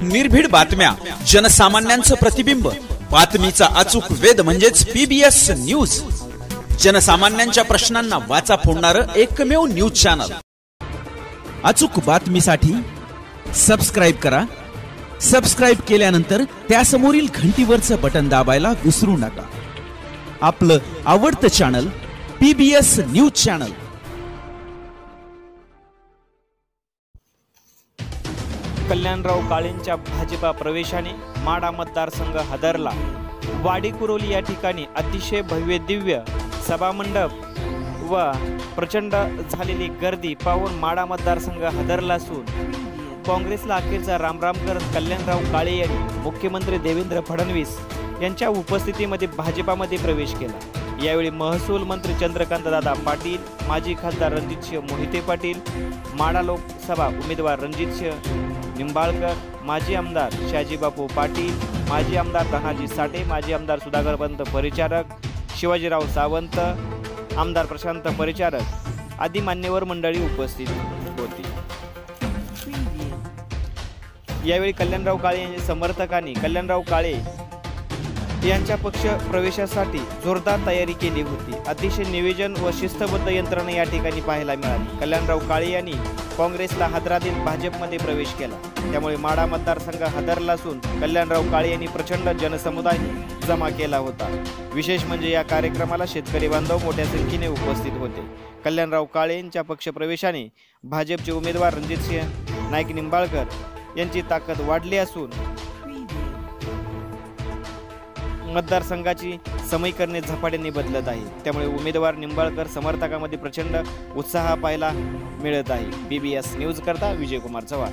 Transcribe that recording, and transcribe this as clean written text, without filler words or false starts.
निर्भीड बातम्या, जनसामान्यांचं प्रतिबिंब, बातमीचा अचूक वेध म्हणजेच PBS न्यूज। जनसामान्यांच्या प्रश्नांना वाचा फोडणारं एकमेव न्यूज चॅनल। अचूक बातमीसाठी सबस्क्राइब करा। सबस्क्राइब केल्यानंतर त्यासमोरील घंटीवरचं बटन दाबायला विसरू नका। आपलं आवडतं channel PBS news channel. Kalyanrao काळेंच्या भाजपा प्रवेशाने माढा मतदारसंघ हादरला। वाडी-कुरोली या ठिकाणी अतिशय भव्य दिव्य सभामंडप व प्रचंड झालेली गर्दी पाहून माढा मतदारसंघ हादरला असून काँग्रेसला अखेरचा रामराम करत कल्याणराव काळे यांनी मुख्यमंत्री देवेंद्र फडणवीस यांच्या उपस्थितीमध्ये भाजपामध्ये प्रवेश केला। यावेळी महसूल मंत्री चंद्रकांतदादा पाटील, माजी खासदार रणजितसिंह मोहिते पाटील, माढा लोकसभा उमेदवार रणजितसिंह निंबाळकर, माजी आमदार शाजीबापू पाटील, माजी आमदार धनाजी साठे, माजी आमदार सुधाकर पंत परिचारक, शिवाजीराव सावंत, आमदार प्रशांत परिचारक आदी मान्यवर मंडळी उपस्थित होती। यावेळी कल्याणराव काळे यांच्या समर्थकांनी कल्याणराव काळे यांच्या पक्ष प्रवेशासाठी जोरदार तयारी केली होती। अतिशय नियोजन व शिस्तबद्ध यंत्रणा या ठिकाणी पाहायला मिळाली। कल्याणराव काळे यांनी काँग्रेसला हादरातील भाजपमध्ये प्रवेश केला, त्यामुळे माढा मतदारसंघ हादरला असून कल्याणराव काळे यांनी प्रचंड जनसमुदाय जमा केला होता। विशेष म्हणजे या कार्यक्रमाला शेतकरी बांधव मोठ्या संख्येने उपस्थित होते। कल्याणराव काळे यांच्या पक्ष प्रवेशाने भाजपचे उमेदवार रणजितसिंह नाईक निंबाळकर यांची ताकद वाढली असून मतदारसंघाची समीकरणे झपाट्याने बदलत आहे। त्यामुळे उमेदवार निंबाळकर समर्थकांमध्ये प्रचंड उत्साह पाहायला मिळत आहे। PBS न्यूज करता विजयकुमार चव्हाण।